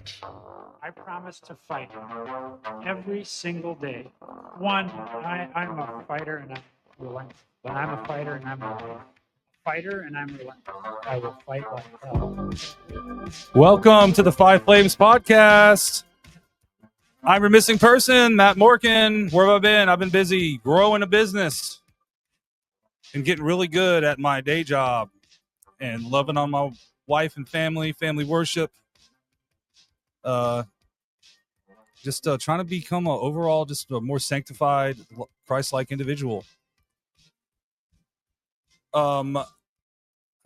I promise to fight every single day. One, I'm a fighter and I'm relentless. But I'm a fighter and I'm relentless. I will fight like hell. Welcome to the Five Flames podcast. I'm your missing person, Matt Morgan. Where have I been? I've been busy growing a business and getting really good at my day job and loving on my wife and family worship. Just trying to become overall just a more sanctified, Christ-like individual. I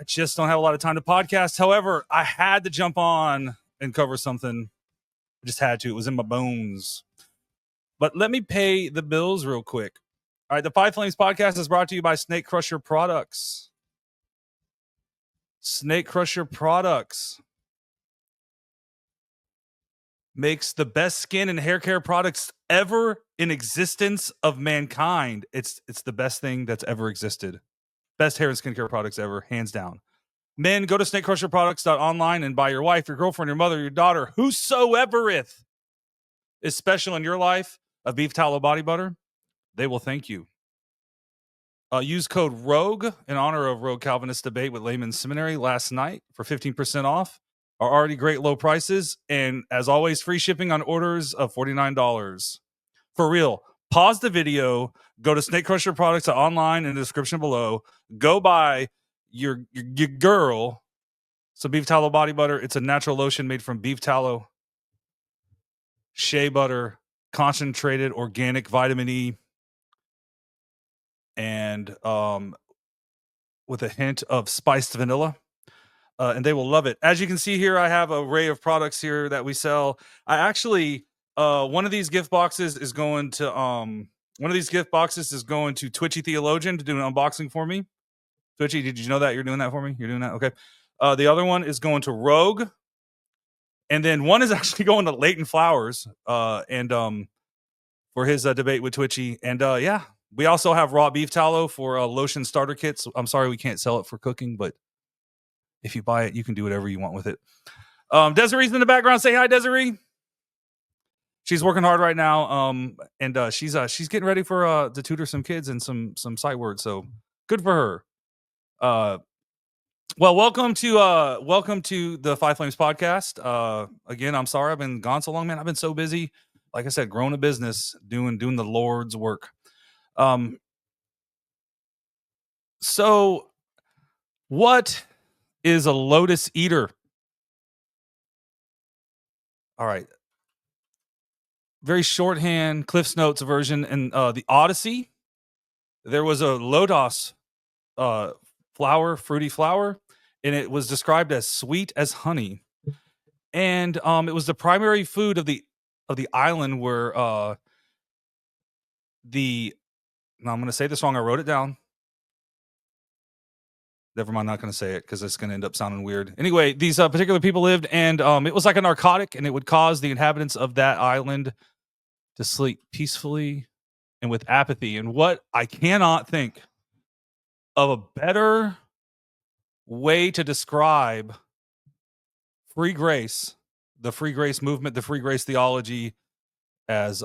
just don't have a lot of time to podcast. However, I had to jump on and cover something. I just had to. It was in my bones. But let me pay the bills real quick. All right, the Five Flames podcast is brought to you by Snake Crusher Products. Snake Crusher Products makes the best skin and hair care products ever in existence of mankind. It's the best thing that's ever existed. Best hair and skincare products ever, hands down. Men, go to snakecrusherproducts.online and buy your wife, your girlfriend, your mother, your daughter, whosoevereth is special in your life a beef tallow body butter. They will thank you. Use code ROGUE in honor of Rogue Calvinist debate with Layman Seminary last night for 15% off. Are already great low prices. And as always, free shipping on orders of $49. For real, pause the video, go to Snake Crusher Products online in the description below. Go buy your girl some beef tallow body butter. It's a natural lotion made from beef tallow, shea butter, concentrated organic vitamin E, and with a hint of spiced vanilla. And they will love it. As you can see here, I have an array of products here that we sell. I actually, one of these gift boxes is going to Twitchy Theologian to do an unboxing for me. Twitchy, did you know that you're doing that for me? You're doing that, okay? The other one is going to Rogue, and then one is actually going to Leighton Flowers, and for his debate with Twitchy, and yeah. We also have raw beef tallow for lotion starter kits. I'm sorry we can't sell it for cooking, but if you buy it, you can do whatever you want with it. Desiree's in the background. Say hi, Desiree. She's working hard right now, and she's getting ready for to tutor some kids and some sight words. So good for her. Well, welcome to the Five Flames podcast. Again, I'm sorry I've been gone so long, man. I've been so busy. Like I said, growing a business, doing the Lord's work. So what is a Lotus eater? All right. Very shorthand Cliff's Notes version. In the Odyssey, there was a Lotus fruity flower, and it was described as sweet as honey. And it was the primary food of the island where now I'm going to say this wrong. I wrote it down. Never mind, not going to say it because it's going to end up sounding weird. Anyway, these particular people lived, and it was like a narcotic, and it would cause the inhabitants of that island to sleep peacefully and with apathy. And what I cannot think of a better way to describe free grace, the free grace movement, the free grace theology, as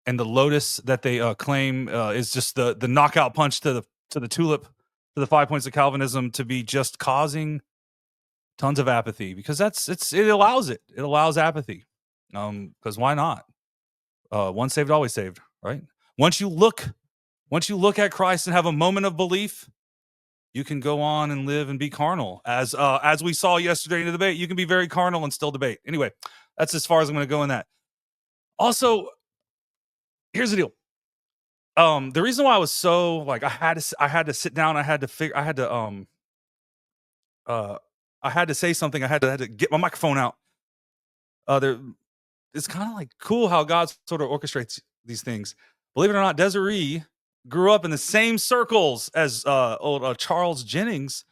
and the Lotus that they claim is just the knockout punch to the tulip, to the 5 points of Calvinism, to be just causing tons of apathy, because it allows apathy, because why not? Once saved, always saved, right? Once you look at Christ and have a moment of belief, you can go on and live and be carnal. As we saw yesterday in the debate, you can be very carnal and still debate. Anyway, that's as far as I'm going to go in that. Also, here's the deal. The reason why I was so like I had to sit down, I had to say something. I had to get my microphone out. It's kind of like cool how God sort of orchestrates these things. Believe it or not, Desiree grew up in the same circles as old Charles Jennings.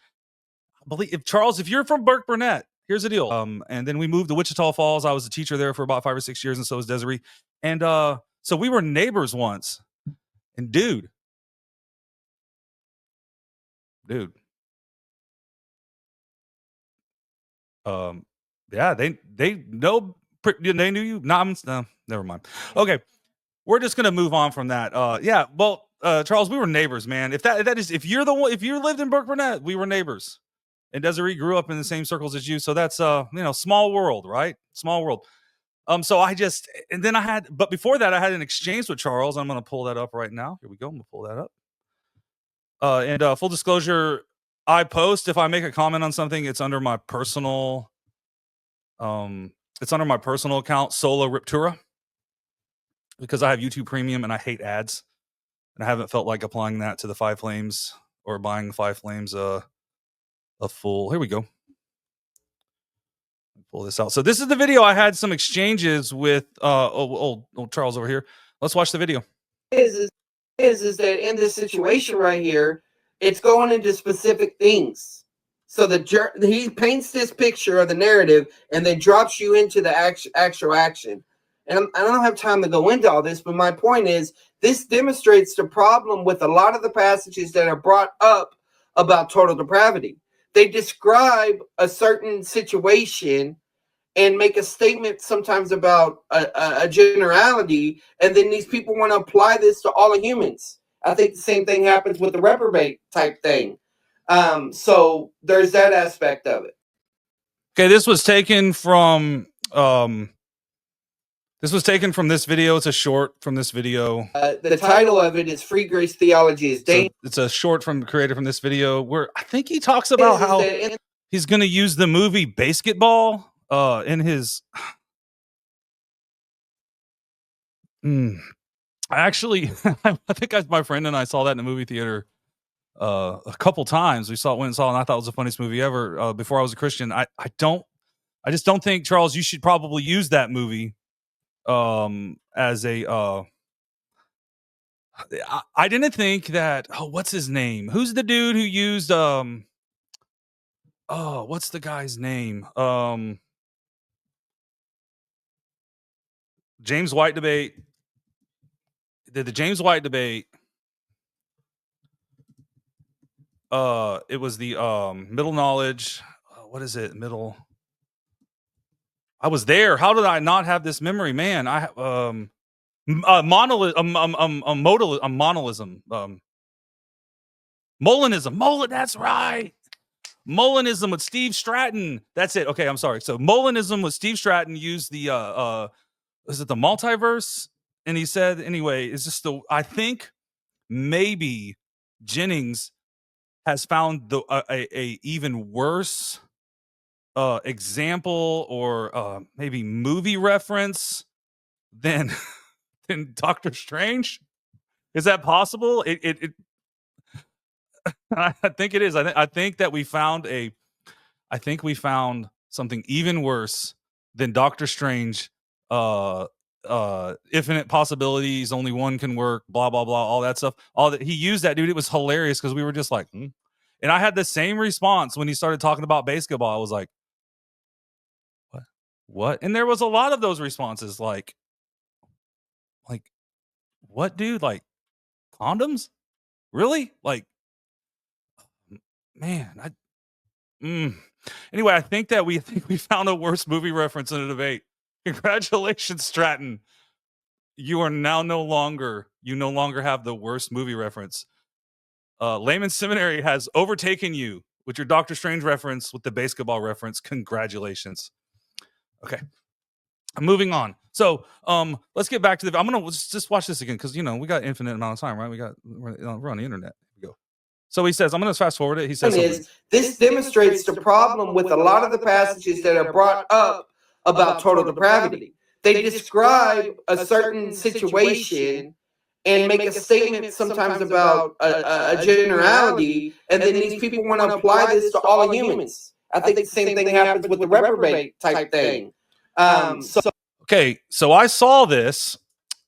If you're from Burke Burnett, here's the deal. And then we moved to Wichita Falls. I was a teacher there for about 5 or 6 years, and so was Desiree. And so we were neighbors once. And dude, Yeah, they know. They knew you. No, never mind. Okay, we're just gonna move on from that. Yeah. Well, Charles, we were neighbors, man. If you're the one, if you lived in Burke Burnett, we were neighbors. And Desiree grew up in the same circles as you, so that's small world, right? Small world. So and then but before that, I had an exchange with Charles. I'm gonna pull that up right now. Here we go. I'm gonna pull that up. And full disclosure, I post if I make a comment on something, it's under my personal account, Solo Riptura, because I have YouTube Premium and I hate ads. And I haven't felt like applying that to the Five Flames or buying Five Flames a full. Here we go. Pull this out. So this is the video I had some exchanges with old Charles over here. Let's watch the video. Is that in this situation right here, it's going into specific things. So he paints this picture of the narrative and then drops you into the actual action. And I don't have time to go into all this, but my point is this demonstrates the problem with a lot of the passages that are brought up about total depravity. They describe a certain situation and make a statement sometimes about a generality, and then these people want to apply this to all of humans. I think the same thing happens with the reprobate type thing. So there's that aspect of it. Okay, this was taken from this video. It's a short from this video. The title of it is "Free Grace Theology is Dangerous." So it's a short from the creator from this video where I think he talks about how he's going to use the movie Basketball in his. I think my friend and I saw that in the movie theater a couple times. We went and saw it, and I thought it was the funniest movie ever. Before I was a Christian, I just don't think, Charles, you should probably use that movie as a. I didn't think that. Oh, what's his name? Who's the dude who used Oh, what's the guy's name? James White debate. The James White debate. It was the middle knowledge. What is it? Middle. I was there. How did I not have this memory, man? Monolism. Molinism. That's right. Molinism with Steve Stratton. That's it. Okay, I'm sorry. So Molinism with Steve Stratton used the is it the multiverse? And he said, anyway, it's just I think maybe Jennings has found a even worse example or maybe movie reference than Doctor Strange. Is that possible? It I think it is. I think that we found something even worse than Doctor Strange. Infinite possibilities, only one can work, blah blah blah, all that stuff. All that he used that, dude. It was hilarious because we were just like, And I had the same response when he started talking about basketball. I was like, what? And there was a lot of those responses, like, what, dude? Like, condoms? Really? Like, man, Anyway, I think we found a worse movie reference in a debate. Congratulations, Stratton. You no longer have the worst movie reference. Layman Seminary has overtaken you with your Doctor Strange reference, with the basketball reference. Congratulations. Okay. I'm moving on. So let's get back to I'm gonna just watch this again because we got infinite amount of time, right? We're on the internet. Here we go. So he says, I'm going to fast forward it. He says, this demonstrates the problem with a lot of the passages that are brought up about total depravity. They describe a certain situation and make a statement sometimes about a generality, and then these people want to apply this to all of humans. I think the same thing happens with the reprobate type thing. So I saw this,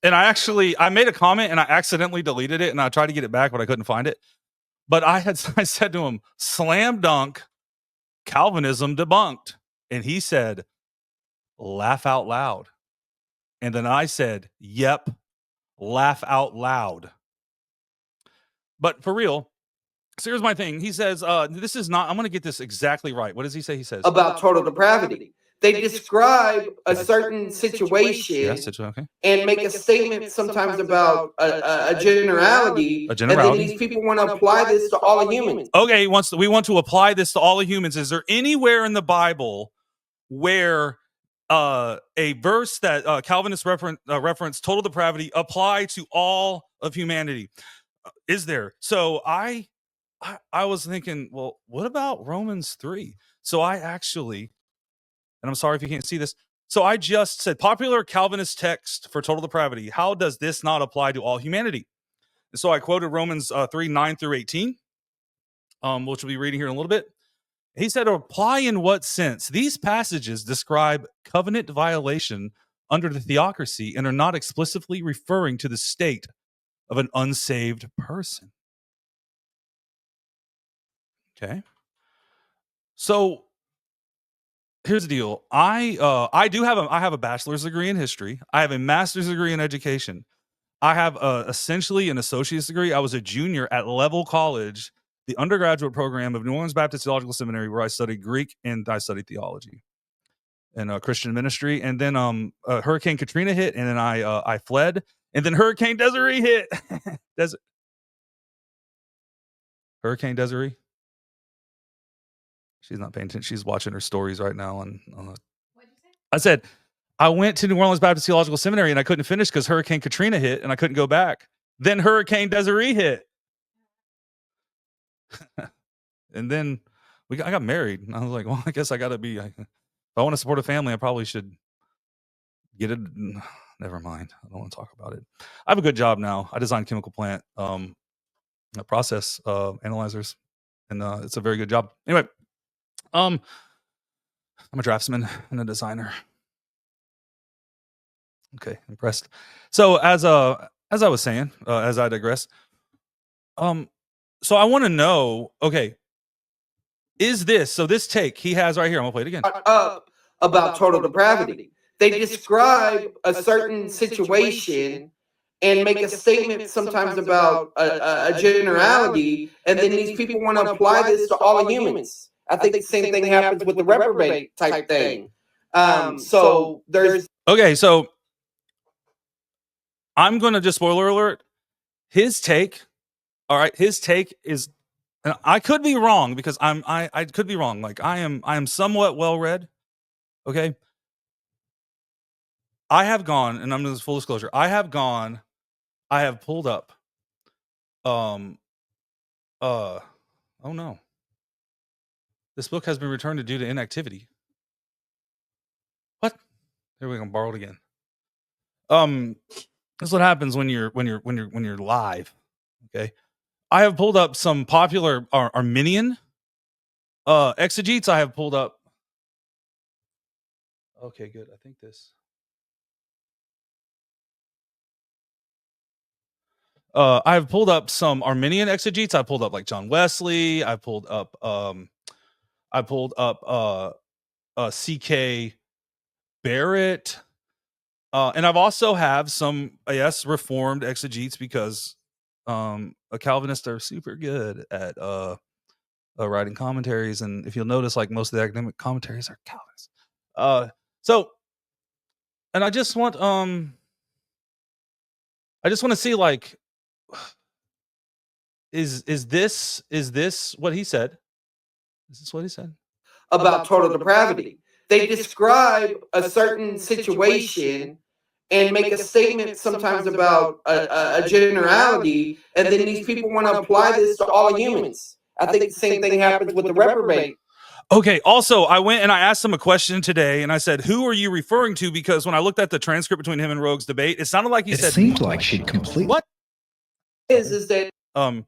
and I made a comment, and I accidentally deleted it, and I tried to get it back, but I couldn't find it. But I said to him, slam dunk, Calvinism debunked. And he said, laugh out loud. And then I said, yep, laugh out loud. But for real, so here's my thing. He says, this is not, I'm going to get this exactly right. What does he say? He says, about total depravity. they describe a certain situation Okay. and make a statement sometimes about a generality, A generality. and then these people want to apply this to all humans. Okay, we want to apply this to all humans. Is there anywhere in the Bible where a verse that Calvinists reference total depravity apply to all of humanity? Is there? So I was thinking, well, what about Romans 3? So I actually, and I'm sorry if you can't see this, so I just said popular Calvinist text for total depravity. How does this not apply to all humanity? And so I quoted Romans 3, 9 through 18, which we'll be reading here in a little bit. He said, apply in what sense? These passages describe covenant violation under the theocracy and are not explicitly referring to the state of an unsaved person. Okay. So here's the deal. I have a bachelor's degree in history. I have a master's degree in education. I have essentially an associate's degree. I was a junior at Level College, the undergraduate program of New Orleans Baptist Theological Seminary, where I studied Greek and I studied theology and Christian ministry. And then Hurricane Katrina hit, and then I fled, and then Hurricane Desiree hit. Hurricane Desiree. She's not paying attention. She's watching her stories right now. What'd you say? I said, I went to New Orleans Baptist Theological Seminary and I couldn't finish because Hurricane Katrina hit and I couldn't go back. Then Hurricane Desiree hit. And then I got married. And I was like, well, I guess I got to be, if I want to support a family, I probably should get it. Never mind. I don't want to talk about it. I have a good job now. I design chemical plant process analyzers. And it's a very good job. Anyway, I'm a draftsman and a designer. Okay, impressed. So as I was saying, as I digress, so I want to know, okay, is this take he has right here? I'm gonna play it again. About total depravity. They describe a certain situation and make a statement sometimes about a generality, and then these people want to apply this to all humans. I think the same thing happens with the reprobate type thing. So there's okay. So I'm gonna just spoiler alert. His take, all right. His take is, and I could be wrong because I could be wrong. Like I am somewhat well read. Okay. I have gone, and I'm doing this full disclosure. I have pulled up. Oh no. This book has been returned due to inactivity. What? Here we go. Borrowed again. This is what happens when you're live. Okay. I have pulled up some popular Arminian exegetes. I have pulled up. Okay, good. I think this. I have pulled up some Arminian exegetes. I pulled up like John Wesley. I pulled up C.K. Barrett. And I've also have some Reformed exegetes because a Calvinists are super good at writing commentaries, and if you'll notice, like most of the academic commentaries are Calvinists. So, and I just want to see, like, is this what he said? Is this what he said about total depravity? They describe a certain situation and make a statement sometimes about a generality, and then these people want to apply this to all humans. I think the same thing happens with the reprobate. Okay. Also, I went and I asked him a question today, and I said, "Who are you referring to?" Because when I looked at the transcript between him and Rogue's debate, it sounded like he said. It seemed like she'd complete. What is that? I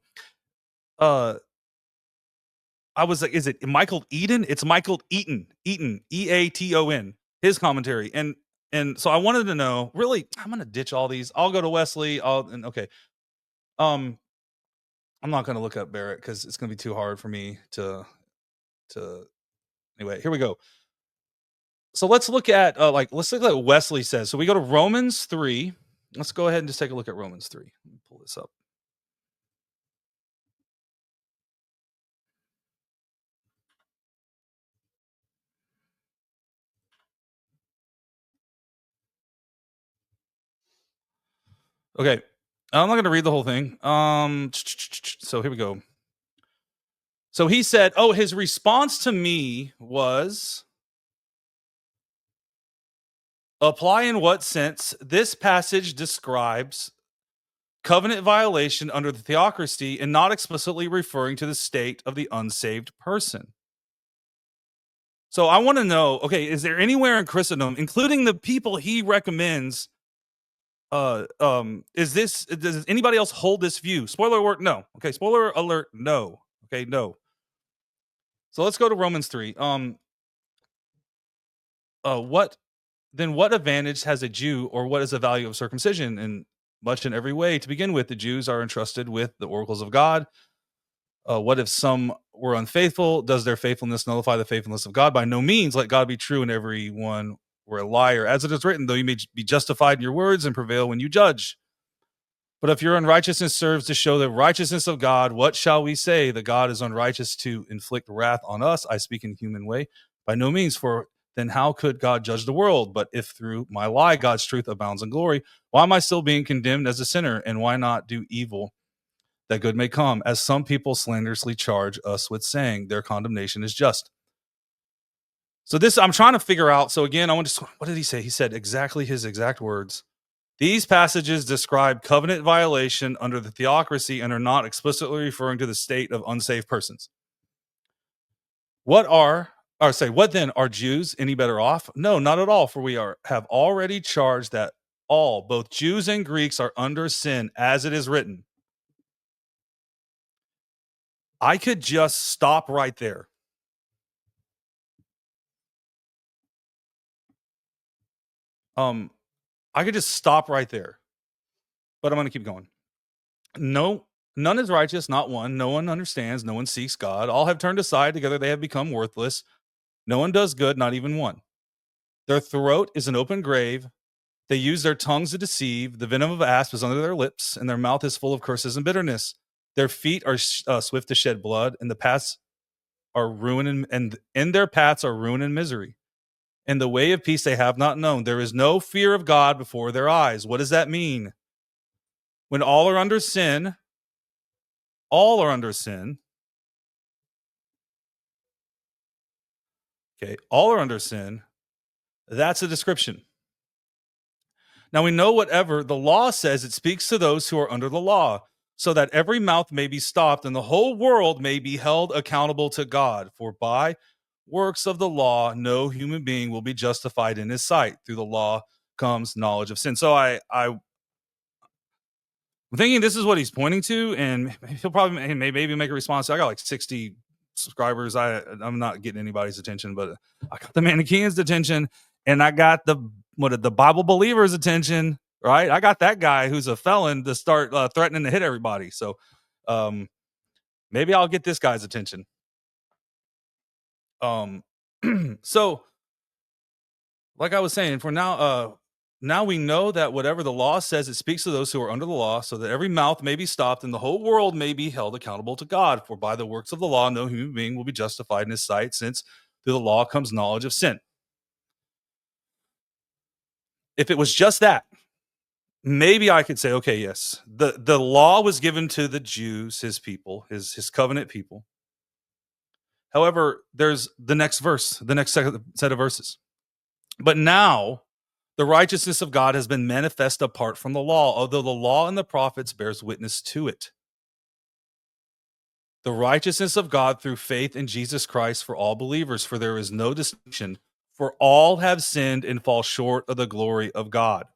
was like, "Is it Michael Eden?" It's Michael Eaton, Eaton, his commentary, and so I wanted to know. Really, I'm gonna ditch all these. I'll go to Wesley. Okay. I'm not gonna look up Barrett because it's gonna be too hard for me to. Anyway, here we go. So let's look at let's look at what Wesley says. So we go to Romans 3. Let's go ahead and just take a look at Romans 3. Let me pull this up. Okay. I'm not going to read the whole thing. So here we go. So he said, oh, his response to me was, apply in what sense this passage describes covenant violation under the theocracy and not explicitly referring to the state of the unsaved person. So I want to know, okay, is there anywhere in Christendom, including the people he recommends, does anybody else hold this view? Spoiler alert, no. Okay, spoiler alert, no. Okay, no. So let's go to Romans 3. What advantage has a Jew, or what is the value of circumcision? And much in every way. To begin with, the Jews are entrusted with the oracles of God. What if some were unfaithful? Does their faithfulness nullify the faithfulness of God? By no means. Let God be true and everyone were a liar. As it is written, though you may be justified in your words and prevail when you judge. But if your unrighteousness serves to show the righteousness of God, what shall we say? That God is unrighteous to inflict wrath on us? I speak in human way. By no means, for then how could God judge the world? But if through my lie God's truth abounds in glory, why am I still being condemned as a sinner? And why not do evil that good may come? As some people slanderously charge us with saying, their condemnation is just. So this, I'm trying to figure out. So again, what did he say? He said exactly his exact words. These passages describe covenant violation under the theocracy and are not explicitly referring to the state of unsaved persons. What then, are Jews any better off? No, not at all, for we have already charged that all, both Jews and Greeks, are under sin, as it is written. I could just stop right there. I could just stop right there, but I'm going to keep going. No, none is righteous, not one. No one understands. No one seeks God. All have turned aside. Together they have become worthless. No one does good, not even one. Their throat is an open grave. They use their tongues to deceive. The venom of asp is under their lips, and their mouth is full of curses and bitterness. Their feet are swift to shed blood, and the paths are ruin, and in their paths are ruin and misery. And the way of peace they have not known. There is no fear of God before their eyes. What does that mean? When all are under sin, okay, all are under sin. That's a description. Now we know whatever the law says, it speaks to those who are under the law, so that every mouth may be stopped and the whole world may be held accountable to God. For by works of the law, no human being will be justified in his sight. Through the law comes knowledge of sin. So I'm thinking this is what he's pointing to, and he'll probably maybe make a response. I got like 60 subscribers. I'm not getting anybody's attention, but I got the Manichaeans' attention, and I got the Bible believers' attention. Right, I got that guy who's a felon to start threatening to hit everybody. So maybe I'll get this guy's attention. So like I was saying, for now, now we know that whatever the law says, it speaks to those who are under the law, so that every mouth may be stopped and the whole world may be held accountable to God. For by the works of the law, no human being will be justified in his sight, since through the law comes knowledge of sin. If it was just that, maybe I could say, okay, yes, the law was given to the Jews, his people, his covenant people. However, there's the next verse, the next set of verses. But now the righteousness of God has been manifest apart from the law, although the law and the prophets bears witness to it. The righteousness of God through faith in Jesus Christ for all believers, for there is no distinction, for all have sinned and fall short of the glory of God.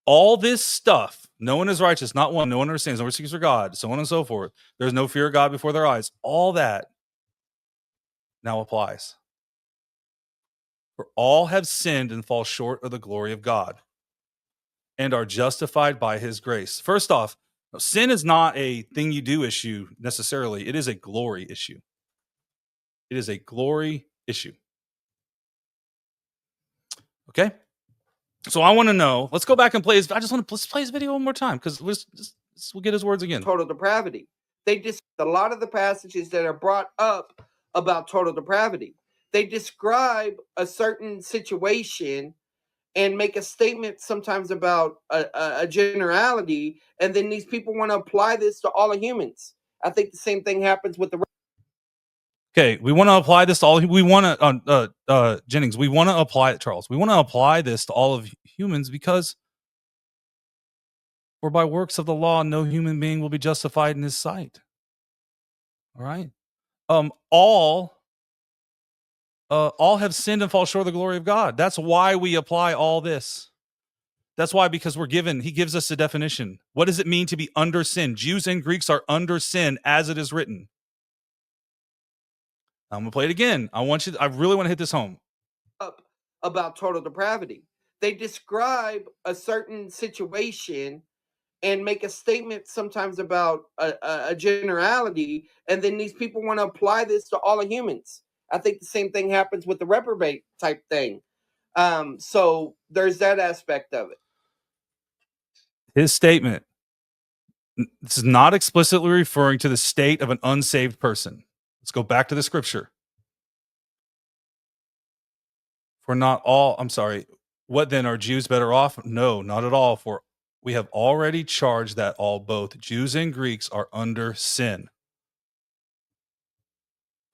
All this stuff, no one is righteous, not one, no one understands, no one seeks for God, so on and so forth. There's no fear of God before their eyes. All that now applies. For all have sinned and fall short of the glory of God and are justified by his grace. First off, sin is not a thing you do issue necessarily. It is a glory issue. It is a glory issue. Okay? So I want to know, let's go back and play let's play his video one more time, because we'll get his words again. Total depravity. A lot of the passages that are brought up about total depravity, they describe a certain situation and make a statement sometimes about a generality, and then these people want to apply this to all of humans. I think the same thing happens with the. Okay, we want to apply this to all. We want to, Jennings. We want to apply it, Charles. We want to apply this to all of humans because, for by works of the law, no human being will be justified in His sight. All right. All have sinned and fall short of the glory of God. That's why we apply all this. That's why, because He gives us a definition. What does it mean to be under sin? Jews and Greeks are under sin as it is written. I'm going to play it again. I really want to hit this home. Up about total depravity. They describe a certain situation and make a statement sometimes about a generality, and then these people want to apply this to all of humans. I think the same thing happens with the reprobate type thing. So there's that aspect of it. His statement, this is not explicitly referring to the state of an unsaved person. Let's go back to the scripture. For not all, I'm sorry, what then, are Jews better off? No, not at all. For we have already charged that all, both Jews and Greeks, are under sin.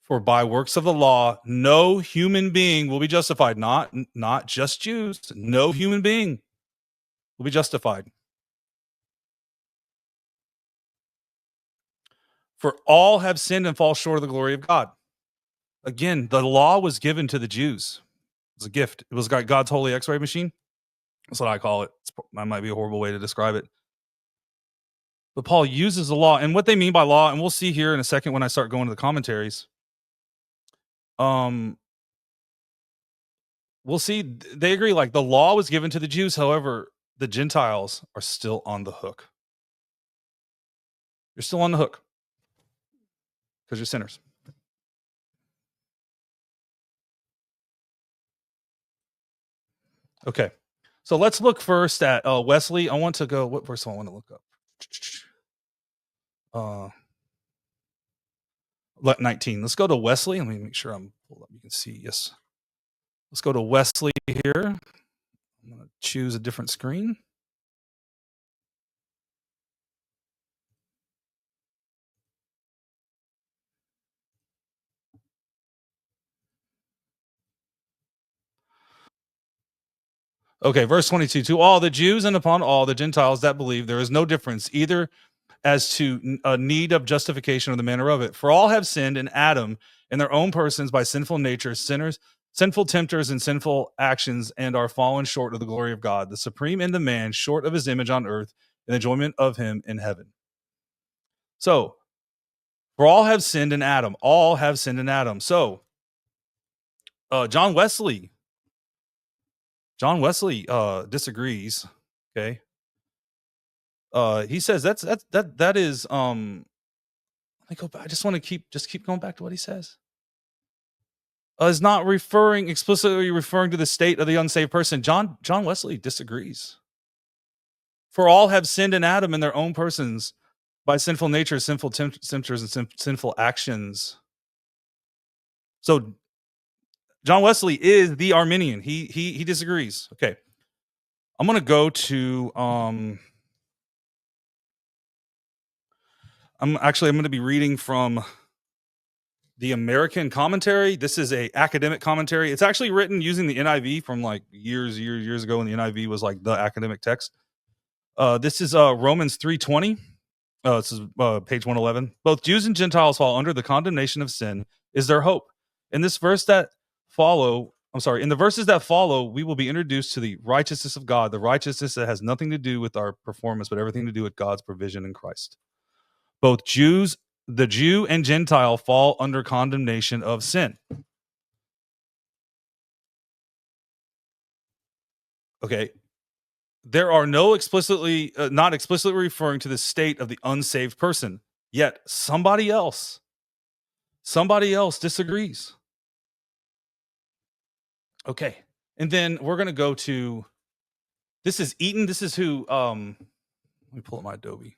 For by works of the law, no human being will be justified. Not just Jews. No human being will be justified. For all have sinned and fall short of the glory of God. Again, the law was given to the Jews. It was a gift. It was God's holy X-ray machine. That's what I call it. That might be a horrible way to describe it. But Paul uses the law, and what they mean by law, and we'll see here in a second when I start going to the commentaries. We'll see they agree, like the law was given to the Jews, however, the Gentiles are still on the hook. You're still on the hook because you're sinners. Okay, so let's look first at Wesley. I want to go. What verse do I want to look up? 19. Let's go to Wesley. Let me make sure I'm pulled up. You can see. Yes. Let's go to Wesley here. I'm going to choose a different screen. Okay, verse 22. To all the Jews and upon all the Gentiles that believe, there is no difference either as to a need of justification or the manner of it. For all have sinned in Adam in their own persons by sinful nature, sinners, sinful tempters, and sinful actions, and are fallen short of the glory of God, the supreme in the man, short of his image on earth, in the enjoyment of him in heaven. So, for all have sinned in Adam. All have sinned in Adam. So, John Wesley disagrees. Okay. He says that is let me go back. I just want to keep going back to what he says. Is not explicitly referring to the state of the unsaved person. John Wesley disagrees. For all have sinned in Adam in their own persons by sinful nature, sinful tempters, and sinful actions. So John Wesley is the Arminian. He disagrees. Okay. I'm going to go to I'm going to be reading from the American commentary. This is a academic commentary. It's actually written using the NIV from like years ago when the NIV was like the academic text. This is Romans 3:20. This is page 111. Both Jews and Gentiles fall under the condemnation of sin is their hope. In the verses that follow, we will be introduced to the righteousness of God, the righteousness that has nothing to do with our performance, but everything to do with God's provision in Christ. Both the Jew and Gentile fall under condemnation of sin. Okay. There are not explicitly referring to the state of the unsaved person. Yet somebody else disagrees. Okay. And then we're going to go to, this is Eaton. This is who, let me pull up my Adobe.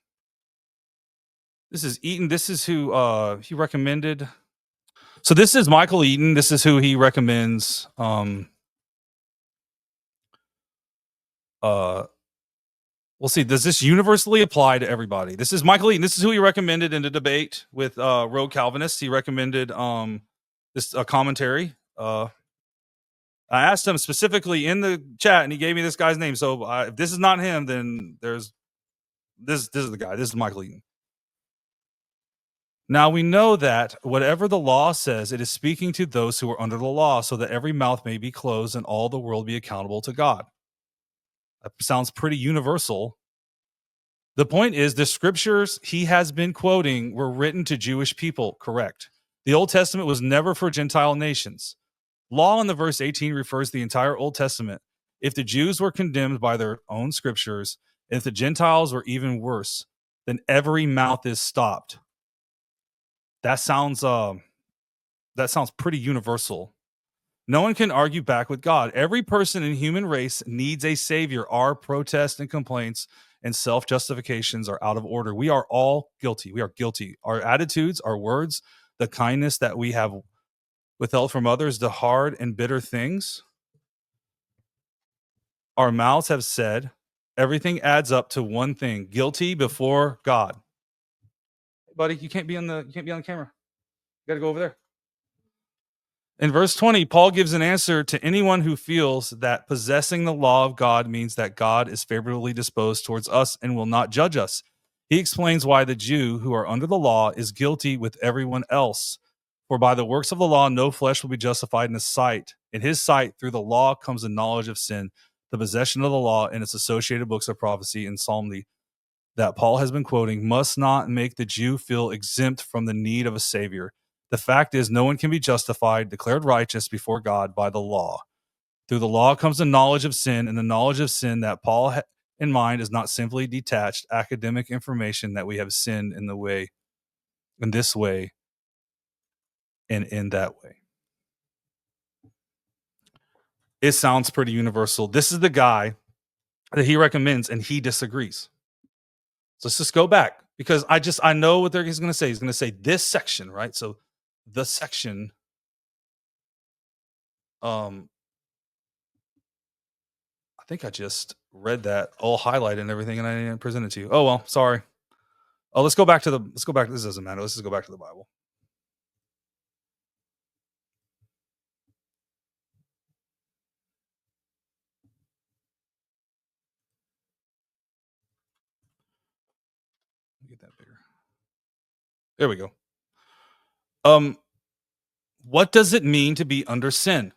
This is Eaton. This is who he recommended. So this is Michael Eaton. This is who he recommends we'll see. Does this universally apply to everybody? This is Michael Eaton. This is who he recommended in the debate with Rogue Calvinists. He recommended this commentary. I asked him specifically in the chat, and he gave me this guy's name. So if this is not him, then there's this is the guy. This is Michael Eaton. Now we know that whatever the law says, it is speaking to those who are under the law, so that every mouth may be closed and all the world be accountable to God. That sounds pretty universal. The point is, the scriptures he has been quoting were written to Jewish people, correct? The Old Testament was never for Gentile nations. Law in the verse 18 refers to the entire Old Testament. If the Jews were condemned by their own scriptures, if the Gentiles were even worse, then every mouth is stopped. That sounds pretty universal. No one can argue back with God. Every person in human race needs a savior. Our protests and complaints and self-justifications are out of order. We are all guilty. We are guilty. Our attitudes, our words, the kindness that we have withheld from others, the hard and bitter things our mouths have said, everything adds up to one thing: guilty before God. Hey, buddy, you can't be on the camera. You got to go over there. In verse 20, Paul gives an answer to anyone who feels that possessing the law of God means that God is favorably disposed towards us and will not judge us. He explains why the Jew who are under the law is guilty with everyone else. For by the works of the law, no flesh will be justified in his sight. In his sight, through the law comes the knowledge of sin, the possession of the law and its associated books of prophecy and psalmody that Paul has been quoting must not make the Jew feel exempt from the need of a savior. The fact is, no one can be justified, declared righteous before God by the law. Through the law comes the knowledge of sin, and the knowledge of sin that Paul had in mind is not simply detached academic information that we have sinned in this way, and in that way. It sounds pretty universal. This is the guy that he recommends, and he disagrees. So let's just go back, because I know what he's going to say. He's going to say this section, right? So the section, I think I just read that all highlighted and everything, and I didn't present it to you. Oh well, sorry. Oh, let's go back. This doesn't matter. Let's just go back to the Bible. Get that bigger. There we go. What does it mean to be under sin?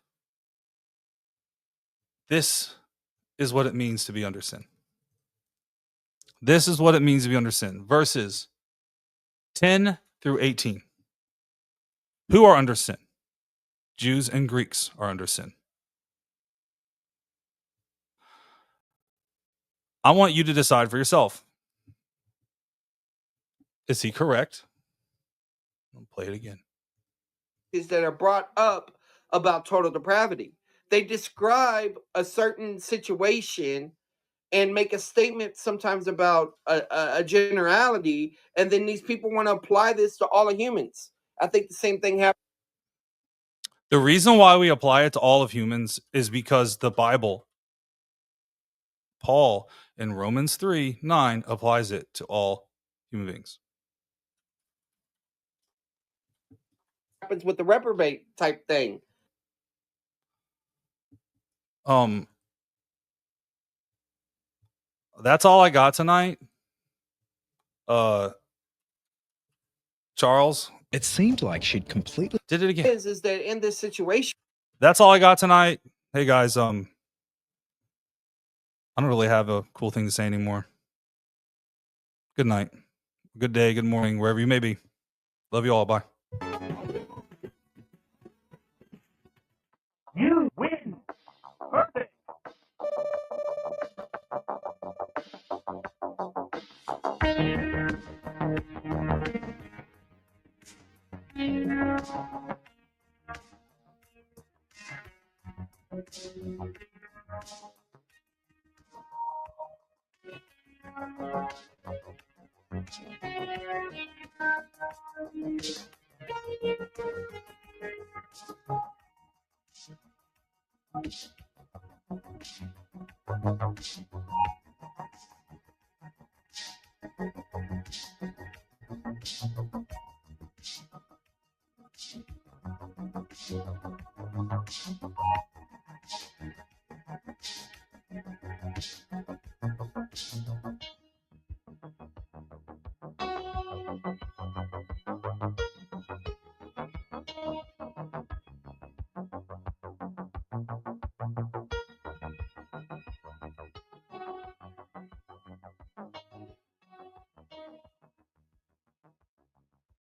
This is what it means to be under sin. This is what it means to be under sin. Verses 10 through 18. Who are under sin? Jews and Greeks are under sin. I want you to decide for yourself. Is he correct? I'll play it again. Is that are brought up about total depravity. They describe a certain situation and make a statement sometimes about a generality, and then these people want to apply this to all of humans. I think the same thing happens. The reason why we apply it to all of humans is because the Bible, Paul in Romans 3:9, applies it to all human beings. Happens with the reprobate type thing. That's all I got tonight. Charles, it seemed like she'd completely did it again. Is that in this situation? That's all I got tonight. Hey guys, I don't really have a cool thing to say anymore. Good night, good day, good morning, wherever you may be. Love you all. Bye. You win. Birthday.